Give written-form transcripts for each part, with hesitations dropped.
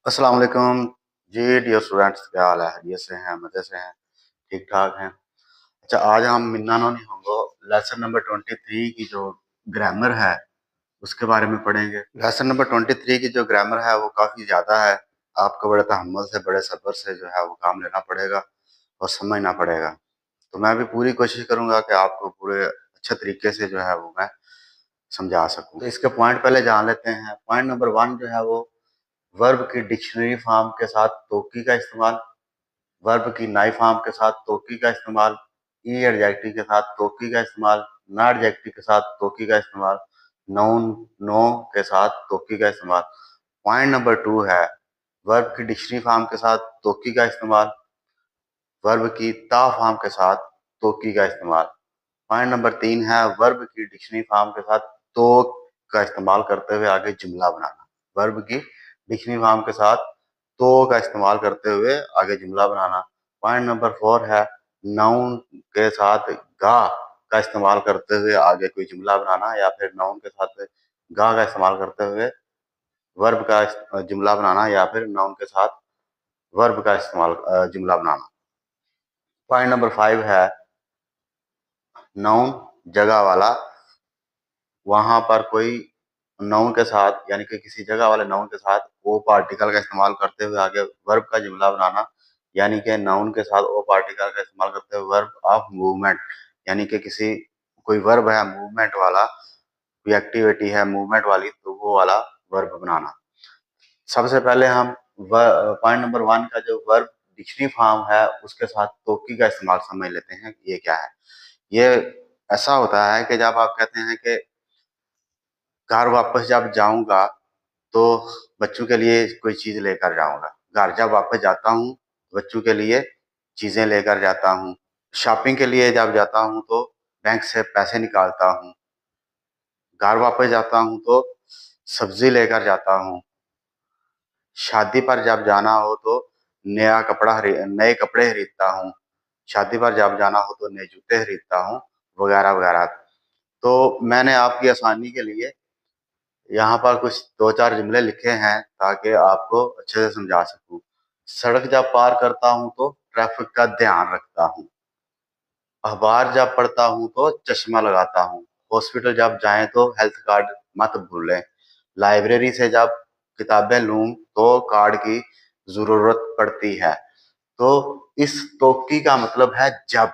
अस्सलाम वालेकुम जी dear students, क्या हाल है? खैरियत से हैं, मज़े से हैं, ठीक ठाक हैं। अच्छा, आज हम मिन्ना नोनी होंगो लेसन नंबर 23 की जो ग्रामर है उसके बारे में पढ़ेंगे। लेसन नंबर 23 की जो ग्रामर है वो काफ़ी ज़्यादा है। आपको बड़े तहम्मुल से, बड़े सब्र से जो है वो काम लेना पड़ेगा और समझना पड़ेगा। तो मैं भी पूरी कोशिश करूँगा कि आपको पूरे अच्छे तरीके से जो है वो मैं समझा सकूँ। तो इसके पॉइंट पहले जान लेते हैं। पॉइंट नंबर 1 जो है वो वर्ब की डिक्शनरी फॉर्म के साथ तोकी का इस्तेमाल, वर्ब की नाई फॉर्म के साथ तोकी का इस्तेमाल, ई एडजेक्टिव के साथ तोकी का इस्तेमाल, ना एडजेक्टिव के साथ तोकी का इस्तेमाल, नाउन नो के साथ तोकी का इस्तेमाल। पॉइंट नंबर 2 है वर्ब की डिक्शनरी फॉर्म के साथ तोकी का इस्तेमाल, वर्ब की ता फॉर्म के साथ तोकी का इस्तेमाल। पॉइंट नंबर 3 है वर्ब की डिक्शनरी फॉर्म के साथ तो का इस्तेमाल करते हुए आगे जुमला बनाना। वर्ब की डिक्शनरी फॉर्म के साथ तो का इस्तेमाल करते हुए आगे जुमला बनाना। पॉइंट नंबर 4 है नाउन के साथ गा का इस्तेमाल करते हुए आगे कोई जुमला बनाना, या फिर नाउन के साथ गा का इस्तेमाल करते हुए वर्ब का जुमला बनाना, या फिर नाउन के साथ वर्ब का इस्तेमाल जुमला बनाना। पॉइंट नंबर 5 है नाउन जगह वाला, वहां पर कोई नाउन के साथ यानी कि किसी जगह वाले नाउन के साथ ओ पार्टिकल का इस्तेमाल करते हुए आगे वर्ब का जुमला बनाना, यानी कि नाउन के साथ ओ पार्टिकल का इस्तेमाल करते हुए वर्ब ऑफ मूवमेंट, यानी कि किसी कोई वर्ब है मूवमेंट वाला, कोई एक्टिविटी है मूवमेंट वाली, तो वो वाला वर्ब बनाना। सबसे पहले हम पॉइंट नंबर 1 का जो वर्ब डिक्शनरी फॉर्म है उसके साथ तोकी का इस्तेमाल समझ लेते हैं ये क्या है। ये ऐसा होता है कि जब आप कहते हैं कि घर वापस जब जाऊंगा तो बच्चों के लिए कोई चीज लेकर जाऊंगा। घर जब वापस जाता हूँ बच्चों के लिए चीजें लेकर जाता हूँ। शॉपिंग के लिए जब जाता हूँ तो बैंक से पैसे निकालता हूँ। घर वापस जाता हूँ तो सब्जी लेकर जाता हूँ। शादी पर जब जाना हो तो नए कपड़े खरीदता हूँ। शादी पर जब जाना हो तो नए जूते खरीदता हूँ, वगैरह वगैरह। तो मैंने आपकी आसानी के लिए यहाँ पर कुछ दो चार जुमले लिखे हैं ताकि आपको अच्छे से समझा सकूं। सड़क जब पार करता हूँ तो ट्रैफिक का ध्यान रखता हूँ। अखबार जब पढ़ता हूँ तो चश्मा लगाता हूँ। हॉस्पिटल जब जाएं तो हेल्थ कार्ड मत भूलें। लाइब्रेरी से जब किताबें लूं तो कार्ड की जरूरत पड़ती है। तो इस तोकी का मतलब है जब।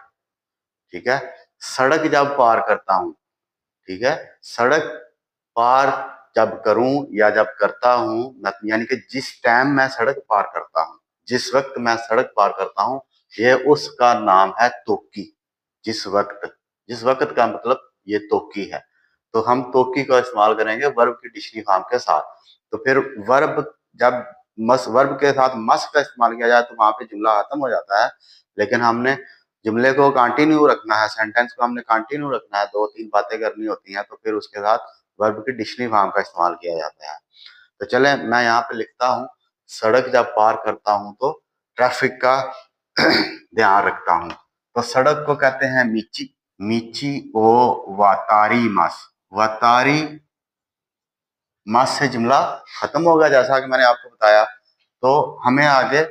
ठीक है, सड़क जब पार करता हूँ, ठीक है, सड़क पार जब करूं या जब करता हूं, यानी कि जिस टाइम मैं सड़क पार करता हूं, जिस वक्त मैं सड़क पार करता हूं, ये उसका नाम है तोकी। जिस वक्त का मतलब ये तोकी है। तो हम तोकी का इस्तेमाल करेंगे वर्ब की डिक्शनरी फॉर्म के साथ। तो फिर वर्ब जब वर्ब के साथ मस का इस्तेमाल किया जाए तो वहां पे जुमला खत्म हो जाता है। लेकिन हमने जुमले को कंटिन्यू रखना है, सेंटेंस को हमने कंटिन्यू रखना है, दो तीन बातें करनी होती हैं, तो फिर उसके साथ वर्ब की डिक्शनरी फॉर्म का इस्तेमाल किया जाता है। तो चले मैं यहाँ पे लिखता हूँ सड़क जब पार करता हूँ तो ट्रैफिक का ध्यान रखता हूँ। तो सड़क को कहते हैं मीची। मीची ओ वातारी मस। वातारी मस से जुमला खत्म होगा जैसा कि मैंने आपको बताया। तो हमें आगे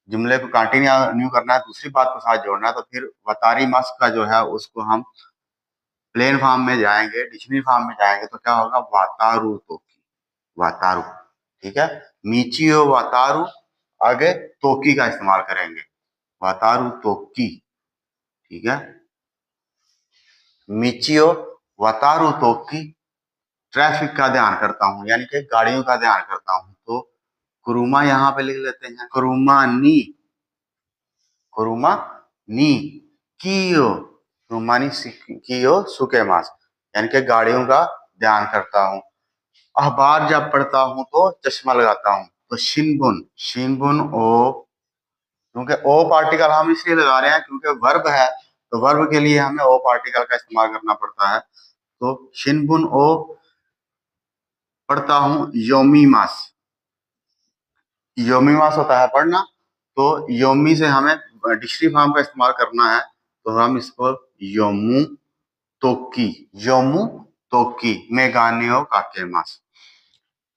जुमले को कंटिन्यू करना है, दूसरी बात को साथ जोड़ना है। तो फिर वतारी मस का जो है उसको हम प्लेन फॉर्म में जाएंगे, डिक्शनरी फॉर्म में जाएंगे तो क्या होगा, वातारू तोकी। वातारू, ठीक है। मीचियो वातारू, आगे तोकी का इस्तेमाल करेंगे, वातारू तोकी। ठीक है, मिचियो वातारू तोकी ट्रैफिक का ध्यान करता हूँ, यानी कि गाड़ियों का ध्यान करता हूँ। तो कुरुमा यहाँ पे लिख लेते हैं, कुरुमा नी। कुरुमा नी कियो, कुरुमानी कियो सुके मास, यानी कि गाड़ियों का ध्यान करता हूँ। अखबार जब पढ़ता हूँ तो चश्मा लगाता हूँ। तो शिनबुन, शिनबुन ओ, क्योंकि ओ पार्टिकल हम इसलिए लगा रहे हैं क्योंकि वर्ब है, तो वर्ब के लिए हमें ओ पार्टिकल का इस्तेमाल करना पड़ता है। तो शिनबुन ओ पढ़ता हूँ योमी मास। योमी मास होता है पढ़ना, तो योमी से हमें डिक्शनरी फॉर्म का इस्तेमाल करना है। तो हम इसको योमू तोकी, योमू तोकी मेगानियो काके मास।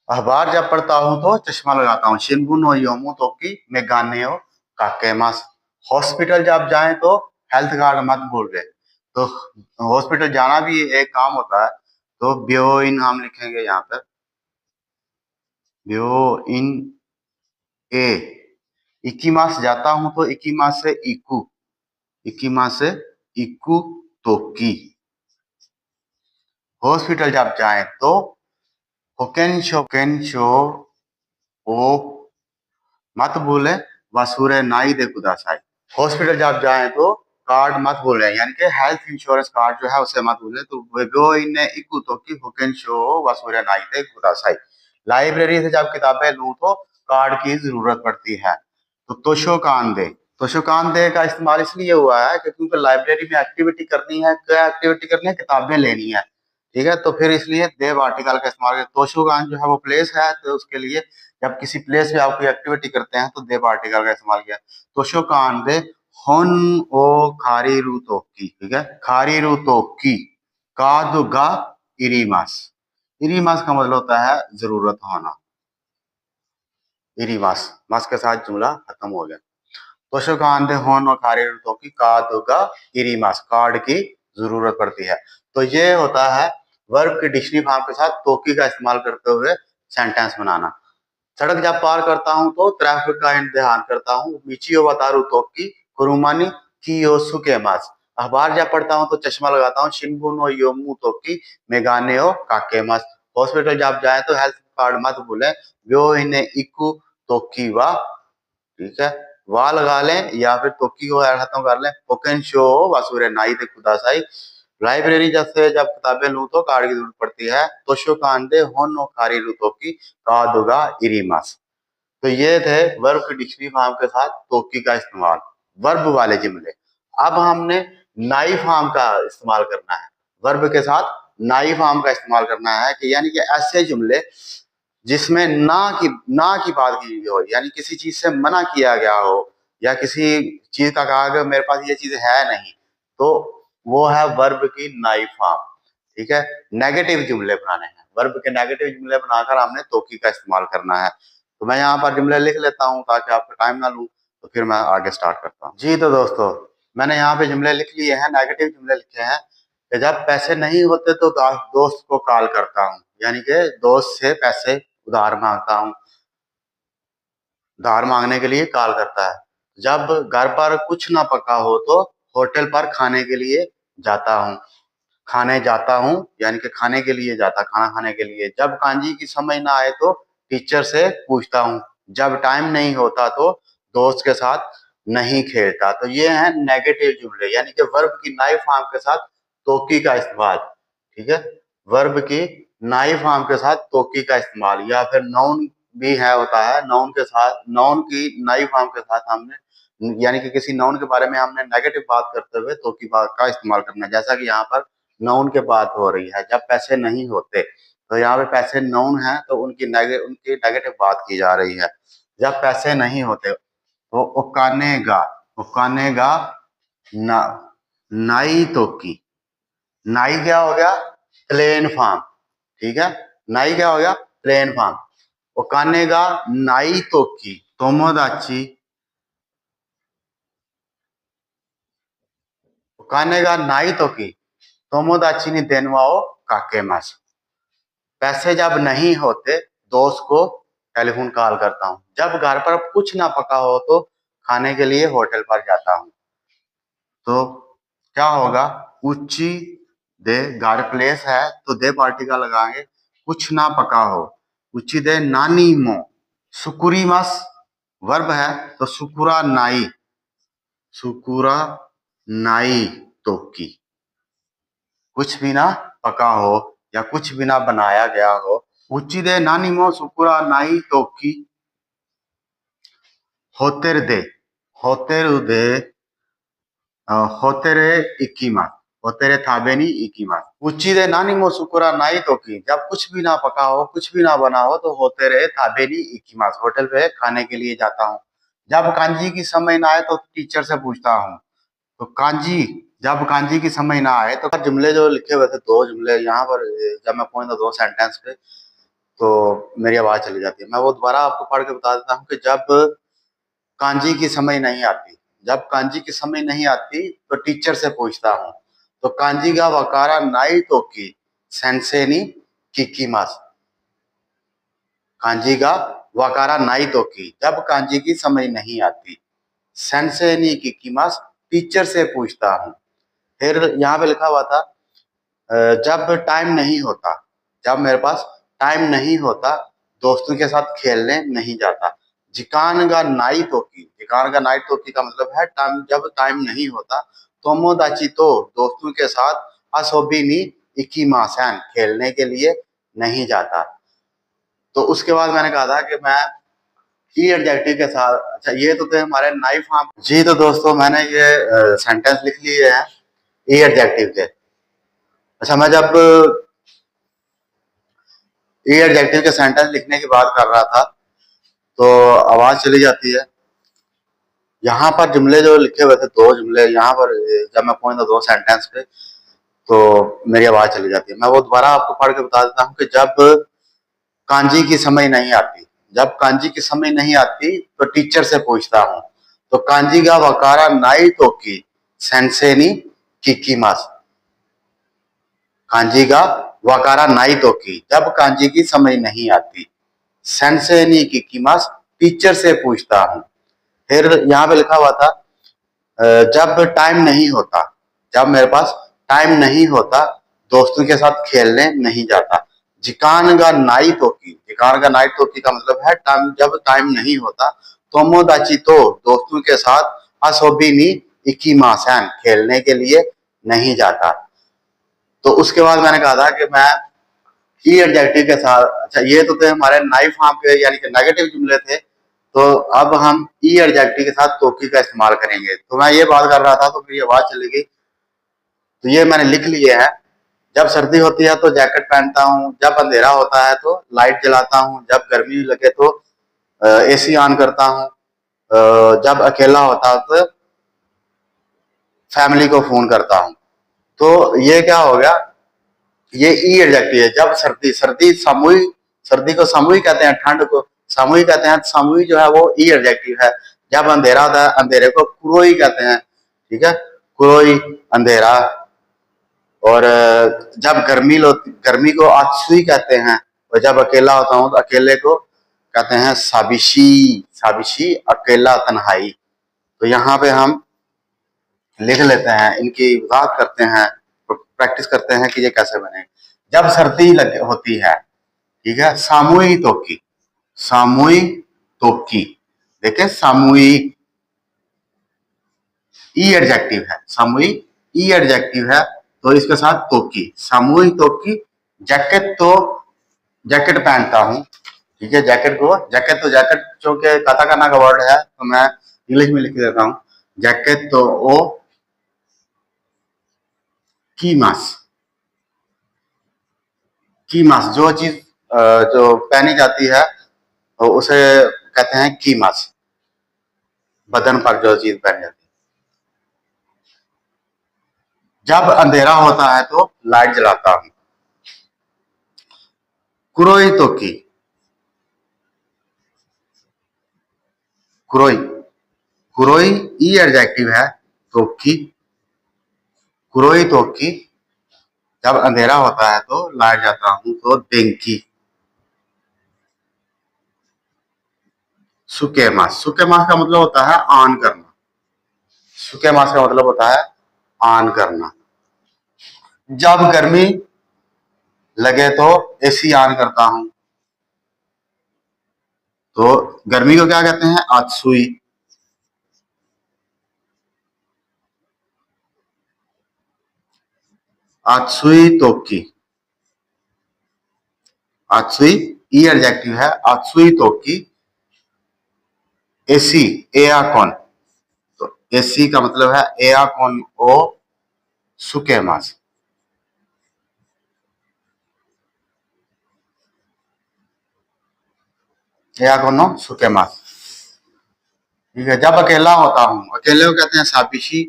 अखबार जब पढ़ता हूँ तो चश्मा लगाता हूँ। शिनबुन नो योमु तोकी मैं गाने हो काके मास। हॉस्पिटल जब जाएं तो हेल्थ कार्ड मत भूल गए। तो हॉस्पिटल जाना भी एक काम होता है। तो ब्योइन हम लिखेंगे यहाँ पर, ब्योइन ए। इकीमास जाता हूँ तो इकीमास से इकू, इकीमास से इकू तोकी। हॉस्पिटल जब जाएं तो होकेंशो, केंशो ओ मत भूले वसूरे नाई दे कुदासाई। हॉस्पिटल जब जाएं तो कार्ड मत भूलें, यानी कि हेल्थ इंश्योरेंस कार्ड जो है उसे मत भूलें। तो वो इन्हें इकू तो की होकेंशो वसूरे नाई दे कुदासाई। लाइब्रेरी से जब किताबें लूं तो कार्ड की जरूरत पड़ती है। तो तोशोकांदे, तोशोकांदे का इस्तेमाल इसलिए हुआ है कि क्योंकि लाइब्रेरी में एक्टिविटी करनी है। क्या एक्टिविटी करनी है? किताबें लेनी है। ठीक है, तो फिर इसलिए देव आर्टिकल का इस्तेमाल। तोशोकान जो है वो प्लेस है, तो उसके लिए जब किसी प्लेस पे आप कोई एक्टिविटी करते हैं तो देव आर्टिकल का इस्तेमाल किया। तोशोकान दे होन ओ खारीरू तोकी, ठीक है, खारीरू तोकी कादुगा इरीमास। इरीमास का मतलब होता है जरूरत होना। इरीमास, मास के साथ जुमला खत्म हो गया। तोशोकान दे होन और खारीरू तोकी कादुगा इरीमास, कार्ड की जरूरत पड़ती है। तो ये होता है वर्ब के डिक्शनरी फॉर्म के साथ तोकी का इस्तेमाल करते हुए सेंटेंस बनाना। सड़क जब पार करता हूँ तो ट्रैफिक का ध्यान करता हूँ। मिचियो वतारू तोकी कुरुमानी कियोसुके मास। अखबार जब पढ़ता हूँ तो चश्मा लगाता हूँ। शिनबुन योमू तोकी मेगाने ओ काके मास। हॉस्पिटल जब जाए तो हेल्थ कार्ड मत भूलें। व्यो इन्हें इकू तोकी वा, ठीक है, वाह लगा लें या फिर तोकी को खत्म कर लें। पोकेन शो वासुरे नाई दे खुदासाई। लाइब्रेरी जैसे जब किताबें लूं तो कार्ड की जरूरत पड़ती है। तोशो कांदे होनो खारी रुतोकी कादुगा इरीमास। तो ये थे वर्ब की डिक्शनरी फॉर्म के साथ तोकी का इस्तेमाल, वर्ब वाले जुमले। अब हमने नाई फॉर्म का इस्तेमाल करना है। वर्ब के साथ नाई फॉर्म का इस्तेमाल करना है कि यानी कि ऐसे जुमले जिसमें ना की बात की गई हो, यानी किसी चीज से मना किया गया हो या किसी चीज का कहा गया मेरे पास ये चीज है नहीं, तो वो है वर्ब की नाई फॉर्म। ठीक है, नेगेटिव जुमले बनाने हैं। वर्ब के नेगेटिव जुमले बनाकर हमने तोकी का इस्तेमाल करना है। तो मैं यहाँ पर जुमले लिख लेता हूँ ताकि आपका टाइम ना लूँ, तो फिर मैं आगे स्टार्ट करता हूँ। जी तो दोस्तों, मैंने यहाँ पे जुमले लिख लिए हैं, नेगेटिव जुमले लिखे हैं कि जब पैसे नहीं होते तो दोस्त को कॉल करता हूँ, यानी कि दोस्त से पैसे उधार मांगता हूँ, उधार मांगने के लिए कॉल करता है। जब घर पर कुछ ना पका हो तो होटल पर खाने के लिए जाता हूँ, खाने जाता हूँ यानी कि खाने के लिए जाता, खाना खाने के लिए। जब कांजी की समझ ना आए तो टीचर से पूछता हूँ। जब टाइम नहीं होता तो दोस्त के साथ नहीं खेलता। तो ये है नेगेटिव जुमले, यानी कि वर्ब की नाई फॉर्म के साथ तोकी का इस्तेमाल। ठीक है, वर्ब की नाई फॉर्म के साथ तोकी का इस्तेमाल, या फिर नाउन भी है होता है, नाउन के साथ, नाउन की नाई फॉर्म के साथ हमने, यानी कि किसी नाउन के बारे में हमने नेगेटिव बात करते हुए तोकी बात का इस्तेमाल करना है। जैसा कि यहाँ पर नाउन के बात हो रही है, जब पैसे नहीं होते, तो यहाँ पे पैसे नाउन है तो उनकी नेगेटिव बात की जा रही है। जब पैसे नहीं होते तो ओकानेगा, ओकानेगा ना, नाई तोकी। नाई क्या हो गया? Plain form. ठीक है, नाई क्या हो गया? Plain form. ओकानेगा नाई तोकी तोमोदाची, ओकानेगा नाई तोकी तोमोदाची नि देनवाओ काकेमास। पैसे जब नहीं होते दोस्त को टेलीफोन कॉल करता हूँ। जब घर पर कुछ ना पका हो तो खाने के लिए होटल पर जाता हूँ। तो क्या होगा? उच्ची दे, घर प्लेस है तो दे पार्टी का लगाएंगे। कुछ ना पका हो, उच्ची दे नानी मो। सुकुरी मस वर्ब है तो सुकुरा नाई, सुकुरा नाई तोकी। कुछ भी ना पका हो या कुछ भी ना बनाया गया हो। उच्ची दे नानी मो सुकुरा नाई तोकी होतेर दे, होतेर दे होतेरे इकीमास, होतेरे थाबेनी इकीमास। उच्ची दे नानी मो सुकुरा नाई तोकी, जब कुछ भी ना पका हो, कुछ भी ना बना हो तो होतेरे थाबेनी इकीमास, होटल पे खाने के लिए जाता हूँ। जब कांजी की समझ ना आए तो टीचर से पूछता हूँ। तो कांजी, जब कांजी की समझ ना आए तो जुमले जो लिखे हुए थे, दो जुमले यहाँ पर जब मैं पहुंचा दो सेंटेंस पे, तो मेरी आवाज चली जाती है। मैं वो दोबारा आपको पढ़ के बता देता हूँ कि जब कांजी की समझ नहीं आती, जब कांजी की समझ नहीं आती तो टीचर से पूछता हूँ। तो कांजी गा वकारा नाई तो की सेंसे नी किकीमास। कांजी गा वकारा नाई तो की, जब कांजी की समझ नहीं आती, सेंसे नी किकीमास, टीचर से पूछता हूँ। फिर यहाँ पे लिखा हुआ था जब टाइम नहीं होता, जब मेरे पास टाइम नहीं होता, दोस्तों के साथ खेलने नहीं जाता। जिकान गा नाई तोकी, जिकान का नाई तोकी का मतलब है टाइम, जब टाइम नहीं होता। तोमोदाची तो, दोस्तों के साथ, असोबीनी इकीमासन, खेलने के लिए नहीं जाता। तो उसके बाद मैंने कहा था कि मैं ई एडजेक्टिव के साथ, अच्छा ये तो थे हमारे नाइफ फार्म जी। तो दोस्तों मैंने ये सेंटेंस लिख लिए हैं ई एडजेक्टिव के। अच्छा मैं जब ये एडजेक्टिव के सेंटेंस लिखने की बात कर रहा था तो आवाज चली जाती है। यहाँ पर जुमले जो लिखे हुए थे, दो जुमले यहाँ पर, जब मैं पहुंचता दो सेंटेंस पे तो मेरी आवाज चली जाती है। मैं वो दोबारा आपको पढ़ के बता देता हूँ कि जब कांजी की समझ नहीं आती, जब कांजी की समझ नहीं आती तो टीचर से पूछता हूँ। तो कांजी गा वकारा नाई तो की सेंसेनी किकीमास। कांजी गा वकारा नाई तो की, जब कांजी की समझ नहीं आती, सेंसेनी किकीमास, टीचर से पूछता हूँ। फिर यहाँ पे लिखा हुआ था जब टाइम नहीं होता, जब मेरे पास टाइम नहीं होता, दोस्तों के साथ खेलने नहीं जाता। जिकान गा नाई तोकी, जिकान का नाई तोकी का मतलब है टाइम, जब टाइम नहीं होता। तोमोदाची तो, दोस्तों के साथ, असोबीनी इकीमासन, खेलने के लिए नहीं जाता। तो उसके बाद मैंने कहा था कि मैं ई एडजेक्टिव के साथ, अच्छा ये तो थे हमारे नाइफ फार्म के यानी कि नेगेटिव जुमले थे। तो अब हम ई एडजेक्टिव के साथ तोकी का इस्तेमाल करेंगे। तो मैं ये बात कर रहा था तो मेरी आवाज चली गई। तो ये मैंने लिख लिए हैं। जब सर्दी होती है तो जैकेट पहनता हूँ, जब अंधेरा होता है तो लाइट जलाता हूँ, जब गर्मी लगे तो एसी ऑन करता हूँ, जब अकेला होता है तो फैमिली को फोन करता हूँ। तो ये क्या हो गया, ये ई एडजेक्टिव है। जब सर्दी, सर्दी सामूहिक, सर्दी को सामूहिक कहते हैं, ठंड को सामूहिक कहते हैं। सामूहिक जो है वो ई एडजेक्टिव है। जब अंधेरा होता है, अंधेरे को कुरोई कहते हैं, ठीक है, कुरोई, अंधेरा। और जब गर्मी गर्मी को आत्सुई कहते हैं। और जब अकेला होता हूँ तो अकेले को कहते हैं साबिशी, साबिशी, अकेला, तन्हाई। तो यहाँ पे हम लिख लेते हैं, इनकी वजाहत करते हैं, प्रैक्टिस करते हैं कि ये कैसे बने। जब सर्दी होती है, ठीक है, सामूहिक तोकी, सामूहिक तोकी, देखें सामूहिक ई एडजेक्टिव है, सामूहिक ई एडजेक्टिव है। तो इसके साथ तोकी, सामूहिक तोकी। जैकेट तो जैकेट पहनता हूँ, ठीक है, जैकेट को, जैकेट तो जैकेट चूंकि काताकाना का वर्ड है तो मैं इंग्लिश में लिख देता हूँ। जैकेट तो ओ कीमास, कीमास जो चीज जो पहनी जाती है तो उसे कहते हैं कीमास, बदन पर जो चीज पहनी जाती है। जब अंधेरा होता है तो लाइट जलाता हूँ। कुरोई तो की, कुरोई, कुरोई ई एडजेक्टिव है, तो की, कुरोई तो की। जब अंधेरा होता है तो लाइट जाता हूँ तो देंकी। सुके मास, सुके मास का मतलब होता है ऑन करना, सुके मास का मतलब होता है ऑन करना। जब गर्मी लगे तो एसी ऑन करता हूं। तो गर्मी को क्या कहते हैं, आत्सुई। आत्सुई तोकी, आत्सुई ई एडजेक्टिव है, आत्सुई तोकी। एसी, एया कौन, तो एसी का मतलब है एया कौन ओ सुके मास। एया कौन ओ सुके मास, ठीक है। जब अकेला होता हूं, अकेले को कहते हैं साबिशी,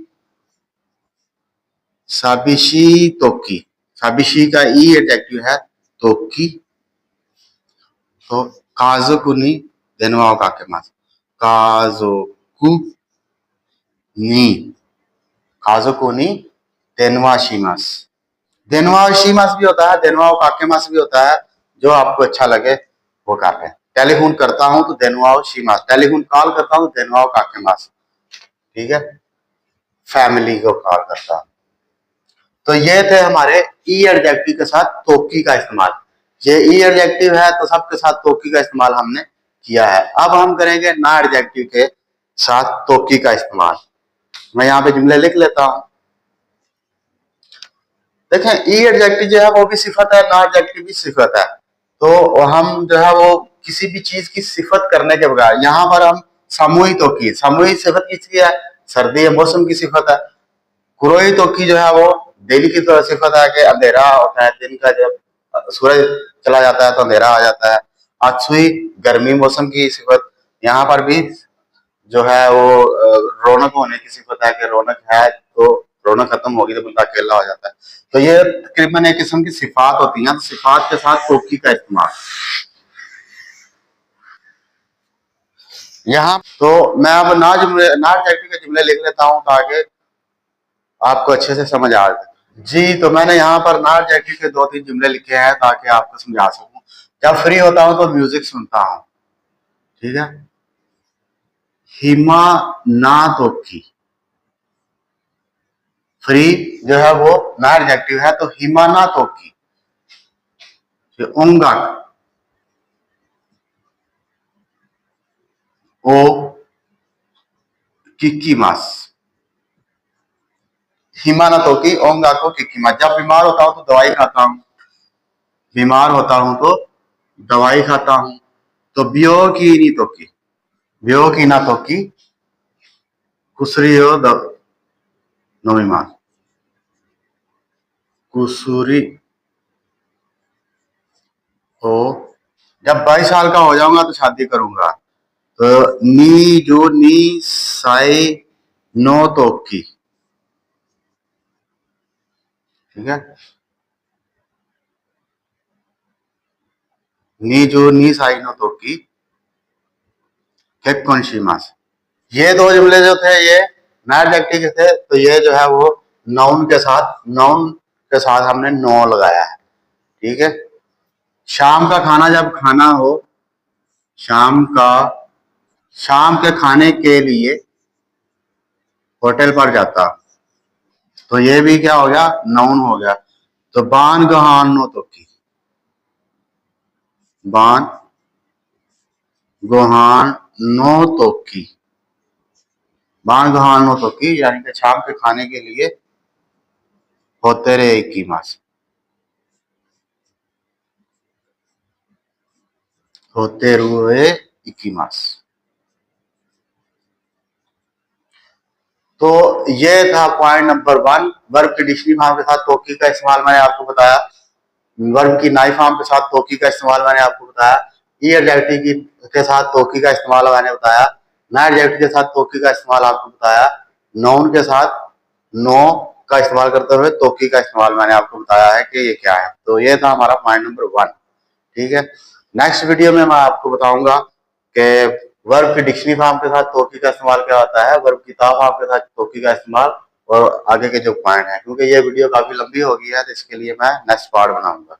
साबिशी तोकी। साबिशी का ई एडजेक्टिव है तोकी। तो काजुकुनी देनवा काकेमास, काजुकुनी, काजुकुनी देनवा शीमास। देनवा शीमास भी होता है, देनवा काकेमास भी होता है, जो आपको अच्छा लगे वो कर रहे हैं। टेलीफोन करता हूं तो देनवा शीमास, टेलीफोन कॉल करता हूं तो देनवा काकेमास, ठीक है, फैमिली को कॉल करता हूं। तो ये थे हमारे ई एडजेक्टिव के साथ तोकी का इस्तेमाल। ये ई एडजेक्टिव है तो सबके साथ तोकी का इस्तेमाल हमने किया है। अब हम करेंगे ना एडजेक्टिव के साथ तोकी का इस्तेमाल। मैं यहाँ पे जुमले लिख लेता हूं। देखें, ई एडजेक्टिव जो है वो भी सिफत है, ना एडजेक्टिव भी सिफत है। तो हम जो है वो किसी भी चीज की सिफत करने के बगैर, यहाँ पर हम सामूहिक तोकी, सामूहिक सिफत किसकी है? सर्दी या मौसम की सिफत है। कुरोई तोकी जो है वो डेली की तो सिफत है कि अंधेरा होता है, दिन का जब सूरज चला जाता है तो अंधेरा आ जाता है। अछुई गर्मी मौसम की सिफत, यहाँ पर भी जो है वो रौनक होने की सिफत है कि रौनक है तो रौनक खत्म होगी तो बंदा अकेला हो जाता है। तो ये तकरीबन एक किस्म की सिफात होती है। तो सिफात के साथ तोकी का इस्तेमाल यहाँ। तो मैं अब ना एडजेक्टिव के जुमले लिख लेता हूँ ताकि आपको अच्छे से समझ आ जाए। जी, तो मैंने यहाँ पर ना एडजेक्टिव के 2-3 जुमले लिखे हैं ताकि आपको समझा सकूं। जब फ्री होता हूं तो म्यूजिक सुनता हूं, ठीक है। हिमा ना तोकी, फ्री जो है वो ना एडजेक्टिव है, तो हिमा ना तोकी। ओंगाक ओ किकीमास, हिमा ना तोकी ओंगाक ओ किकीमास। जब बीमार होता हूं तो दवाई खाता हूं, बीमार होता हूं तो दवाई खाता हूं। तो बियो की नी तोकी, बियो की ना तोकी कुसरी हो नोमीमास, कुसुरी हो। जब 22 साल का हो जाऊंगा तो शादी करूंगा। तो नी जो नी साई नो तोकी, ठीक है, नी जो नी साई नो तोकी केक्कोनशिमास। ये दो जुमले जो थे ये ना एडजेक्टिव के थे, तो ये जो है वो नाउन के साथ हमने नो लगाया है, ठीक है। शाम का खाना जब खाना हो, शाम का, शाम के खाने के लिए होटल पर जाता, तो ये भी क्या हो गया? नाउन हो गया। तो बान गहान नो तोकी, बान गोहान नो तोकी, बान गोहान नो तोकी यानी कि शाम के खाने के लिए होते रहे इक्कीमास, होते रुए इक्कीमास। तो ये था पॉइंट नंबर 1, वर्ब की डिक्शनरी फॉर्म के साथ तोकी का इस्तेमाल मैंने आपको बताया। वर्ब की नाई फॉर्म के साथ तोकी का इस्तेमाल मैंने आपको बताया। ई एडजेक्टिव के साथ तोकी का इस्तेमाल मैंने बताया। ना एडजेक्टिव के साथ तोकी का इस्तेमाल आपको बताया। नाउन के साथ नो का इस्तेमाल करते हुए तोकी का इस्तेमाल मैंने आपको बताया है कि ये क्या है। तो ये था हमारा पॉइंट नंबर 1, ठीक है। नेक्स्ट वीडियो में मैं आपको बताऊंगा कि वर्ब की डिक्शनरी फॉर्म के साथ तोकी का इस्तेमाल क्या होता है, वर्ब की ता फॉर्म के साथ तोकी का इस्तेमाल, और आगे के जो पॉइंट है। क्योंकि ये वीडियो काफी लंबी हो गई है तो इसके लिए मैं नेक्स्ट पार्ट बनाऊंगा।